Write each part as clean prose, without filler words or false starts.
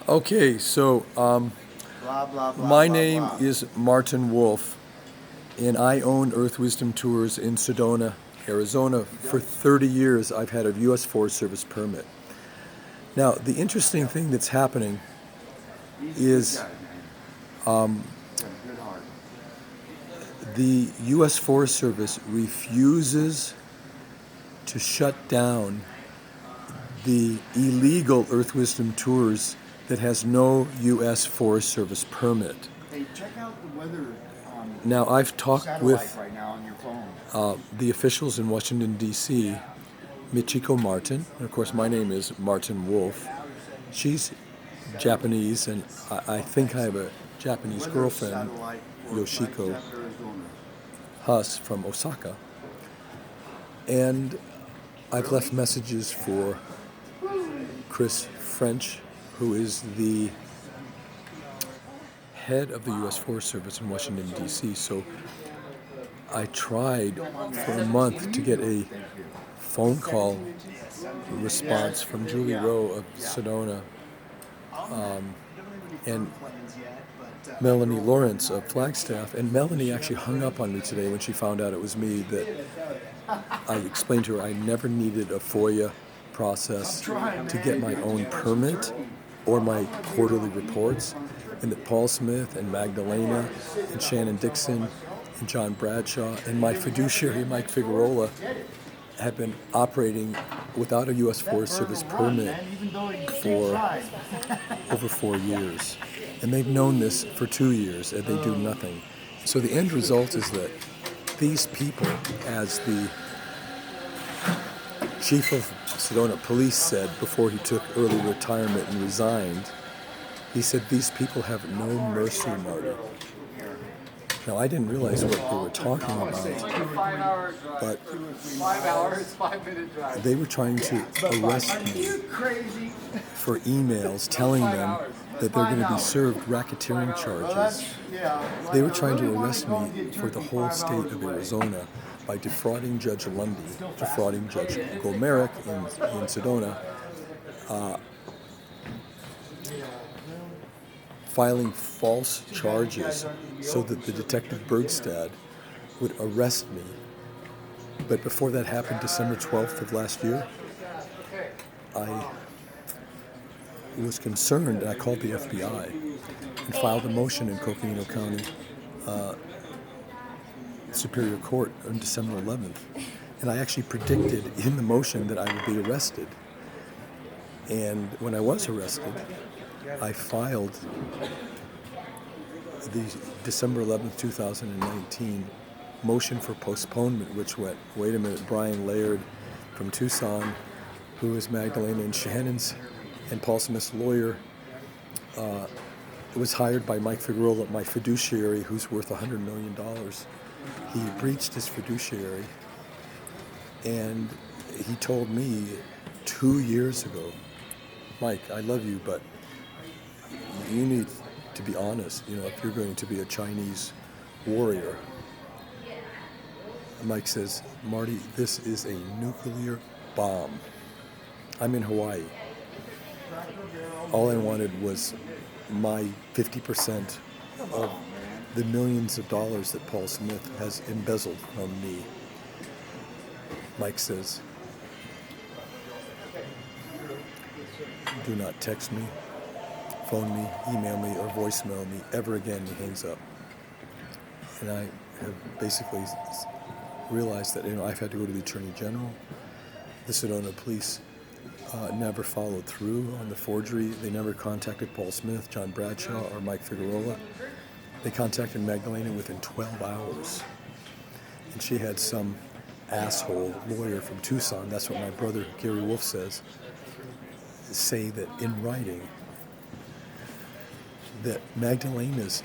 Okay, so Blah, blah, blah, my blah, name blah. is Martin Wolf, and I own Earth Wisdom Tours in Sedona, Arizona. For 30 years, I've had a U.S. Forest Service permit. Now, the interesting thing that's happening is Good heart. the U.S. Forest Service refuses to shut down the illegal Earth Wisdom Tours that has no U.S. Forest Service permit. Hey, check out the weather on Now, I've talked satellite with right now on your phone. the officials in Washington, D.C., Michiko Martin, and of course my name is Martin Wolf. She's Japanese, and I think I have a Japanese Weather girlfriend, satellite for Yoshiko Flagstaff, Arizona. Huss from Osaka. And I've left messages for Chris French, who is the head of the U.S. Forest Service in Washington, D.C. So I tried for a month to get a phone call response from Julie Rowe of Sedona and Melanie Lawrence of Flagstaff. And Melanie actually hung up on me today when she found out it was me. That I explained to her I never needed a FOIA process to get my own permit or my quarterly reports, and that Paul Smith and Magdalena and Shannon Dixon and John Bradshaw and my fiduciary Mike Figueroa have been operating without a U.S. Forest Service permit for over 4 years. And they've known this for 2 years, and they do nothing. So the end result is that these people, as the chief of Sedona Police said before he took early retirement and resigned, he said, these people have no mercy, Marty. Now, I didn't realize what they were talking about, but they were trying to arrest me for emails telling them that they're going to be served racketeering charges. They were trying to arrest me for the whole state of Arizona by defrauding Judge Lundy, defrauding Judge Gomerick in Sedona, filing false charges so that the Detective Bergstad would arrest me. But before that happened, December 12th of last year, I was concerned, and I called the FBI and filed a motion in Coconino County Superior Court on December 11th. And I actually predicted in the motion that I would be arrested. And when I was arrested, I filed the December 11th, 2019 motion for postponement, which went, wait a minute, Brian Laird from Tucson, who is Magdalena and Shannon's and Paul Smith's lawyer, was hired by Mike Figueroa, my fiduciary, who's worth $100 million. He breached his fiduciary, and he told me 2 years ago, Mike, I love you, but you need to be honest, if you're going to be a Chinese warrior. Mike says, Marty, this is a nuclear bomb. I'm in Hawaii. All I wanted was my 50% of the millions of dollars that Paul Smith has embezzled from me. Mike says, do not text me, phone me, email me, or voicemail me ever again. He hangs up. And I have basically realized that I've had to go to the Attorney General. The Sedona police never followed through on the forgery. They never contacted Paul Smith, John Bradshaw, or Mike Figueroa. They contacted Magdalena within 12 hours. And she had some asshole lawyer from Tucson, that's what my brother Gary Wolf says, say that in writing that Magdalena's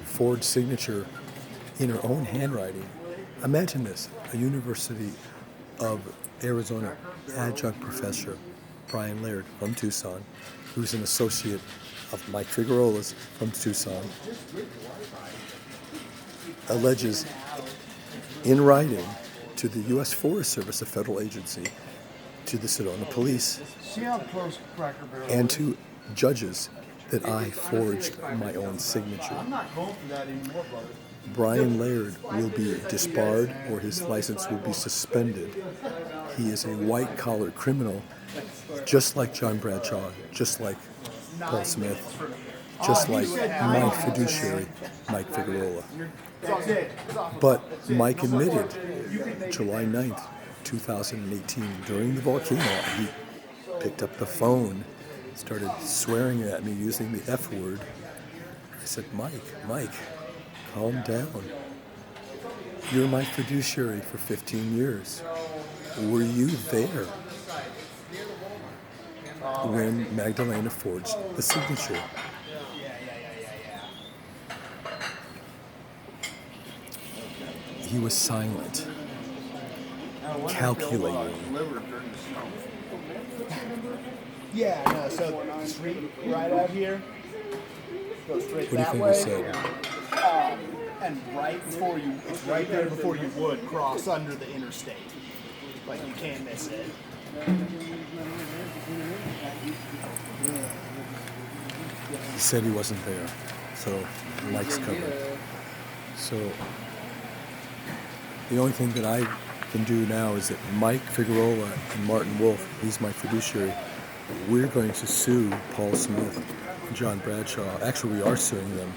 forged signature in her own handwriting. Imagine this, a University of Arizona adjunct professor, Brian Laird from Tucson, who's an associate of Mike Figueroa's from Tucson, alleges in writing to the U.S. Forest Service, a federal agency, to the Sedona police, See how close Cracker Barrel and is? to judges that I forged my own signature. I'm not going for that anymore, brother. Brian Laird will be disbarred or his license will be suspended. He is a white-collar criminal, just like John Bradshaw, just like Paul Smith, just like my fiduciary, Mike Figueroa. But Mike admitted July 9th, 2018, during the volcano, he picked up the phone, started swearing at me using the F word. I said, Mike, calm down. You're my fiduciary for 15 years. Were you there when Magdalena forged the signature? He was silent, calculating. Yeah, no, so the street right out here goes straight What do you that think way. I said? And it's right there before you would cross under the interstate. Like, you can't miss it. He said he wasn't there, so Mike's covered. So the only thing that I can do now is that Mike Figueroa and Martin Wolf, he's my fiduciary, we're going to sue Paul Smith and John Bradshaw. Actually, we are suing them.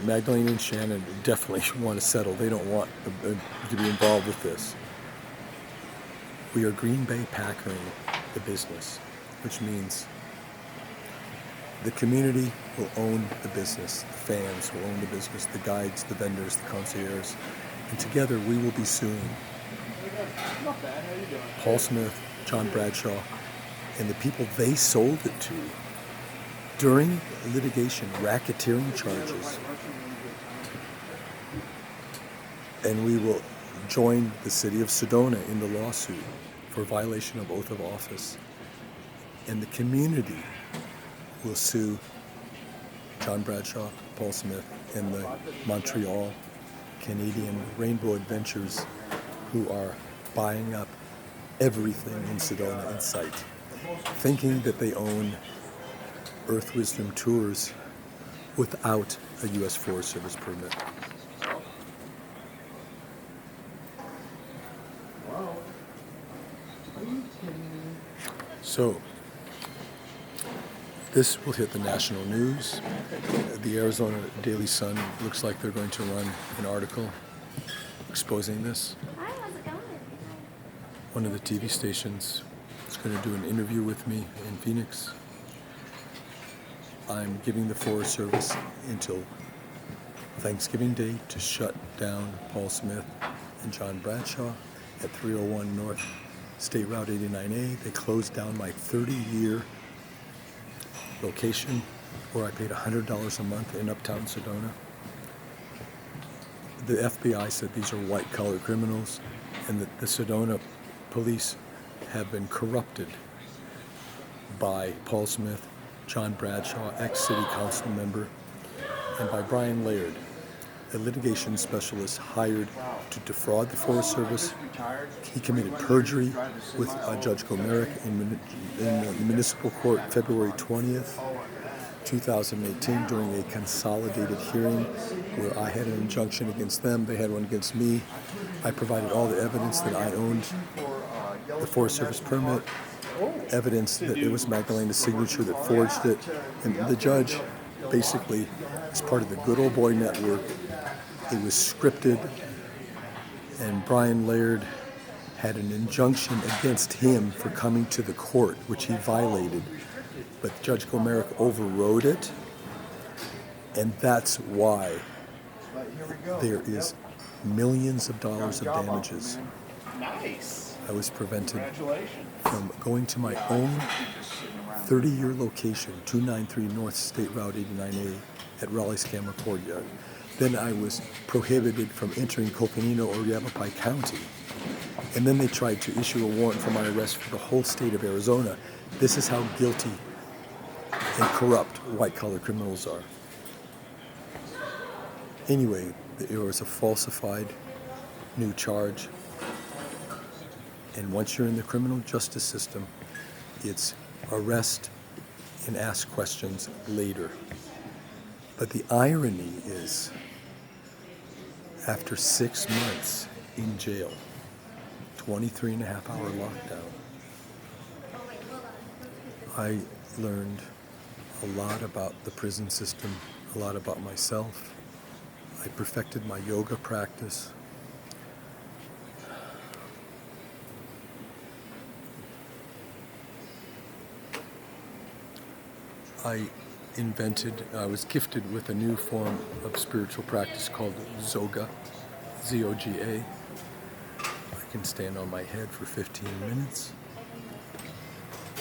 Magdalena and Shannon definitely want to settle. They don't want to be involved with this. We are Green Bay Packering the business, which means the community will own the business, the fans will own the business, the guides, the vendors, the concierges, and together we will be suing Paul Smith, John Bradshaw, and the people they sold it to during litigation, racketeering charges. And we will join the city of Sedona in the lawsuit for violation of oath of office. And the community will sue John Bradshaw, Paul Smith, and the Montreal Canadian Rainbow Adventures, who are buying up everything in Sedona in sight, thinking that they own Earth Wisdom Tours without a U.S. Forest Service permit. So, this will hit the national news. The Arizona Daily Sun looks like they're going to run an article exposing this. Hi, how's it going? One of the TV stations is going to do an interview with me in Phoenix. I'm giving the Forest Service until Thanksgiving Day to shut down Paul Smith and John Bradshaw at 301 North State Route 89A. They closed down my 30-year location where I paid $100 a month in uptown Sedona. The FBI said these are white-collar criminals and that the Sedona police have been corrupted by Paul Smith, John Bradshaw, ex-city council member, and by Brian Laird, a litigation specialist hired to defraud the Forest Service. He committed perjury with Judge Gomerick in the municipal court February 20th, 2018 during a consolidated hearing where I had an injunction against them, they had one against me. I provided all the evidence that I owned the Forest Service permit, evidence that it was Magdalena's signature that forged it, and the judge basically, as part of the good old boy network, it was scripted, and Brian Laird had an injunction against him for coming to the court, which he violated. But Judge Gomerick overrode it, and that's why there is millions of dollars of damages. Nice. I was prevented Congratulations. from going to my own 30-year location, 293 North State Route 89A at Raleigh's Camera Courtyard. Then I was prohibited from entering Coconino or Yavapai County. And then they tried to issue a warrant for my arrest for the whole state of Arizona. This is how guilty and corrupt white-collar criminals are. Anyway, there was a falsified new charge. And once you're in the criminal justice system, it's arrest and ask questions later. But the irony is, after 6 months in jail, 23-and-a-half-hour lockdown, I learned a lot about the prison system, a lot about myself. I perfected my yoga practice. I was gifted with a new form of spiritual practice called Zoga, Z-O-G-A. I can stand on my head for 15 minutes.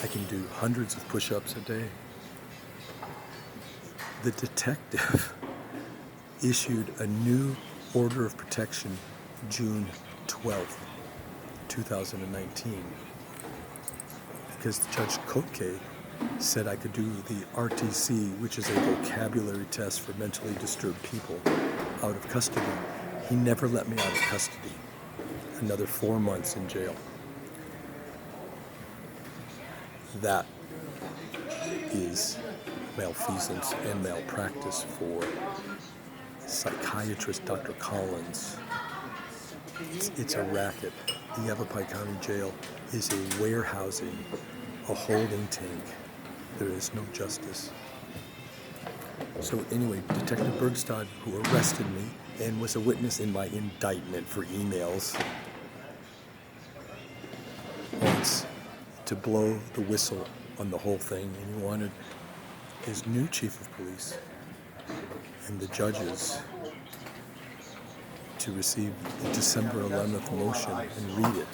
I can do hundreds of push-ups a day. The detective issued a new order of protection June 12th, 2019, because Judge Koke said I could do the RTC, which is a vocabulary test for mentally disturbed people, out of custody. He never let me out of custody. Another 4 months in jail. That is malfeasance and malpractice for psychiatrist Dr. Collins. It's a racket. The Yavapai County Jail is a warehousing, a holding tank. There is no justice. So anyway, Detective Bergstad, who arrested me and was a witness in my indictment for emails, wants to blow the whistle on the whole thing, and he wanted his new chief of police and the judges to receive the December 11th motion and read it.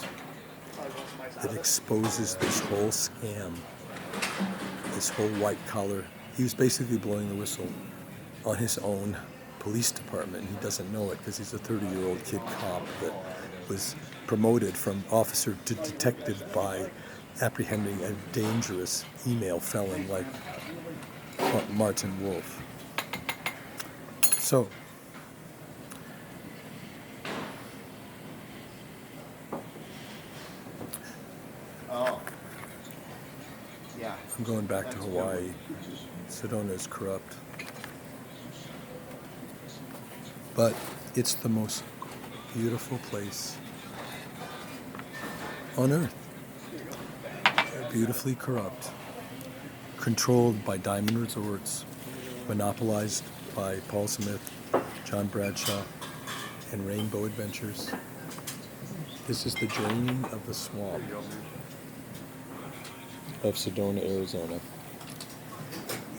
It exposes this whole scam, this whole white collar. He was basically blowing the whistle on his own police department. He doesn't know it because he's a 30-year-old kid cop that was promoted from officer to detective by apprehending a dangerous email felon like Martin Wolf. So, yeah. I'm going back to Hawaii. Sedona is corrupt. But it's the most beautiful place on earth. Beautifully corrupt. Controlled by Diamond Resorts, monopolized by Paul Smith, John Bradshaw, and Rainbow Adventures. This is the draining of the swamp of Sedona, Arizona.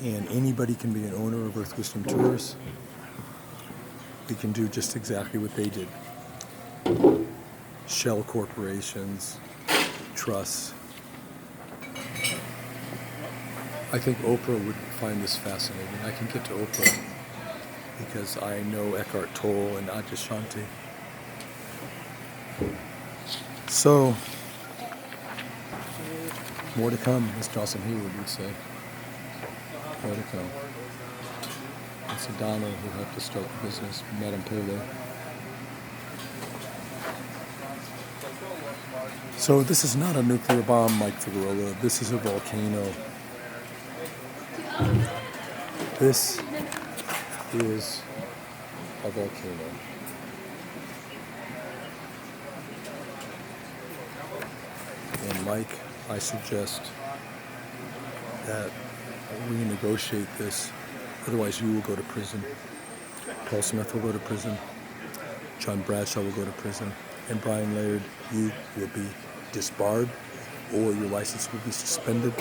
And anybody can be an owner of Earth Wisdom Tours. We can do just exactly what they did. Shell corporations, trusts. I think Oprah would find this fascinating. I can get to Oprah because I know Eckhart Tolle and Adyashanti. So, more to come, as Jocelyn Hayward would say. More to come. It's Sedona who helped us start the business, Madame Polo. So this is not a nuclear bomb, Mike Figueroa. This is a volcano. This is a volcano. And Mike, I suggest that we negotiate this. Otherwise, you will go to prison. Paul Smith will go to prison. John Bradshaw will go to prison. And Brian Laird, you will be disbarred, or your license will be suspended.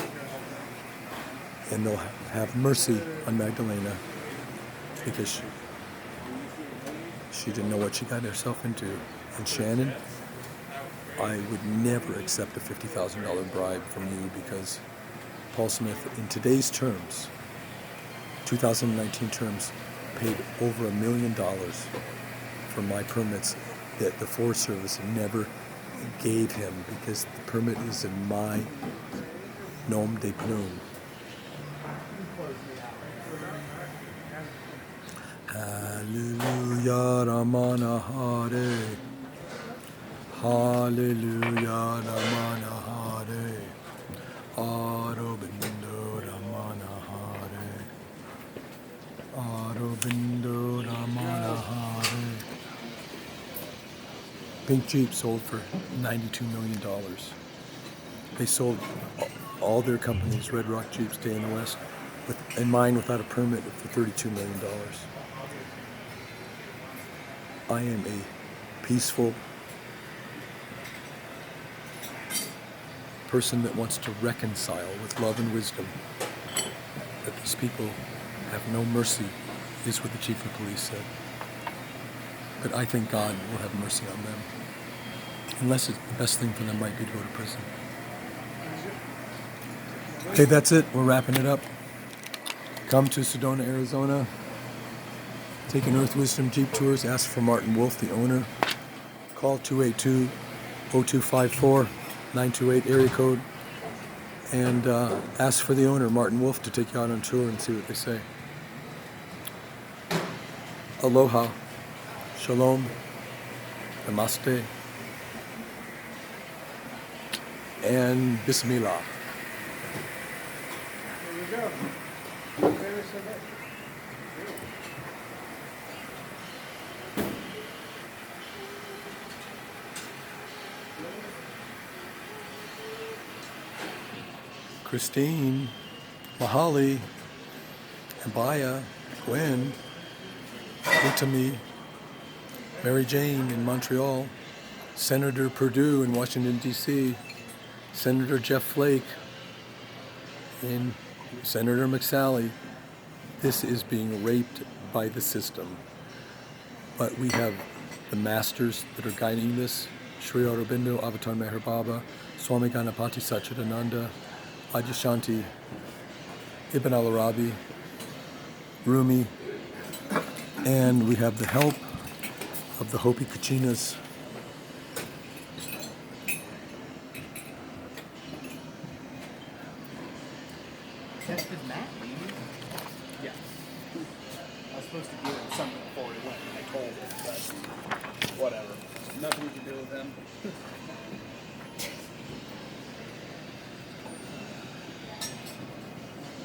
And they'll have mercy on Magdalena because she didn't know what she got herself into. And Shannon, I would never accept a $50,000 bribe from you because Paul Smith, in today's terms, 2019 terms, paid over $1 million for my permits that the Forest Service never gave him because the permit is in my nom de plume. Hallelujah, Ramana Hare. Hallelujah, Ramana Hare. Aurobindo Ramana Govindo Ramana Hare. Pink Jeep sold for $92 million. They sold all their companies, Red Rock Jeeps, Day in the West, and mine without a permit for $32 million. I am a peaceful person that wants to reconcile with love and wisdom. But these people have no mercy, is what the chief of police said. But I think God will have mercy on them. Unless the best thing for them might be to go to prison. Okay, that's it. We're wrapping it up. Come to Sedona, Arizona. Take an Earth Wisdom Jeep Tours. Ask for Martin Wolf, the owner. Call 282-0254, 928 area code. And ask for the owner, Martin Wolf, to take you out on tour and see what they say. Aloha. Shalom. Namaste. And Bismillah. Here we go. Christine, Mahali, Abaya, Gwen, Utami, Mary Jane in Montreal, Senator Perdue in Washington, D.C., Senator Jeff Flake, and Senator McSally. This is being raped by the system. But we have the masters that are guiding this, Sri Aurobindo, Avatar Meher Baba, Swami Ganapati Satchidananda, Adyashanti, Ibn al-Arabi, Rumi, and we have the help of the Hopi Kachinas. Is Matt leaving? Yeah. I was supposed to give him something before he went, and I told him, but whatever. Nothing we can do with him.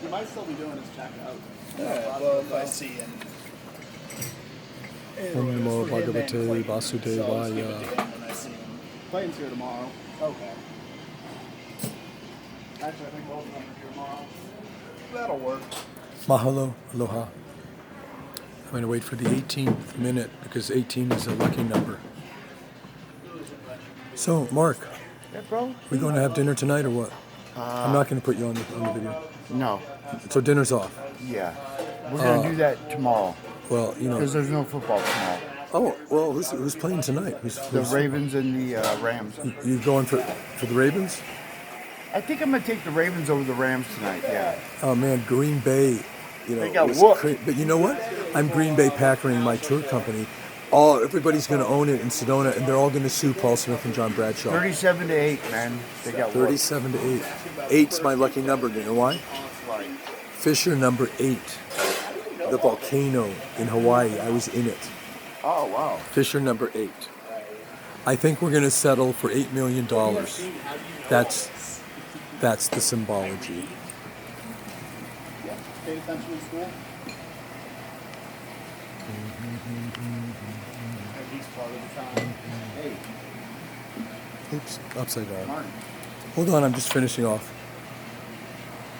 He might still be doing his checkout. Yeah, well, if I see him. Om Namo Bhagavate Vasudevaya. When I see him. Clayton's here tomorrow. Okay. Actually, I think both of them are here tomorrow. That'll work. Mahalo, aloha. I'm going to wait for the 18th minute because 18 is a lucky number. So, Mark, Yeah, bro? we going to have dinner tonight or what? I'm not going to put you on the video. No. So dinner's off. Yeah. We're going to do that tomorrow Well, you know. because there's no football tomorrow. Oh, well, who's playing tonight? The Ravens and the Rams. You going for the Ravens? I think I'm going to take the Ravens over the Rams tonight, yeah. Oh man, Green Bay, They got was whooped. but you know what? I'm Green Bay Packering my tour company. Everybody's going to own it in Sedona, and they're all going to sue Paul Smith and John Bradshaw. 37-8, man. They got whooped. 37-8. 8's my lucky number. Do you know why? Fisher number 8. The volcano in Hawaii. I was in it. Oh, wow. Fisher number 8. I think we're going to settle for $8 million. That's the symbology. Pay attention in school. At least part of the time. Hey, Oops, upside down. Martin. Hold on, I'm just finishing off.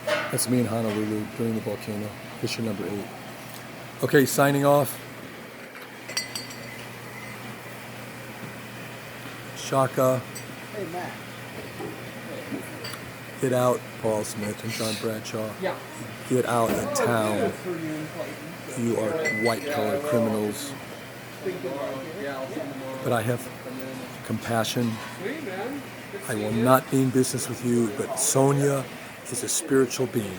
That's me in Honolulu during the volcano. Fisher number 8. Okay, signing off. Shaka. Hey, Matt. Get out, Paul Smith and John Bradshaw. Yeah. Get out of town. You are white-collar criminals. But I have compassion. I will not be in business with you, but Sonja is a spiritual being.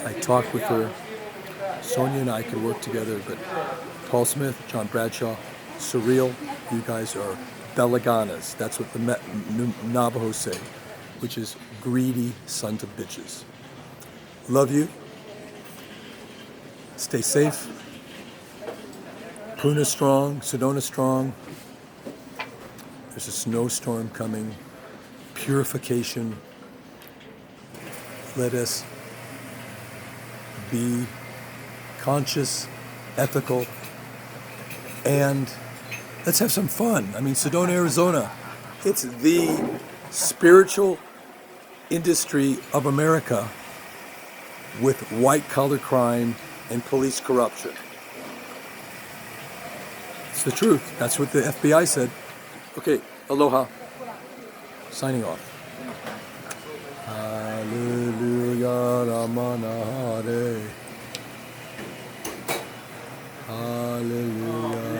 I talked with her. Sonja and I could work together, but Paul Smith, John Bradshaw, surreal. You guys are Belaganas. That's what the Navajos say, which is greedy sons of bitches. Love you. Stay safe. Puna strong, Sedona strong. There's a snowstorm coming. Purification. Let us be conscious, ethical, and let's have some fun. I mean, Sedona, Arizona, it's the spiritual industry of America with white-collar crime and police corruption. It's the truth. That's what the FBI said. Okay, aloha. Signing off. Hallelujah, Ramana Hare. Hallelujah.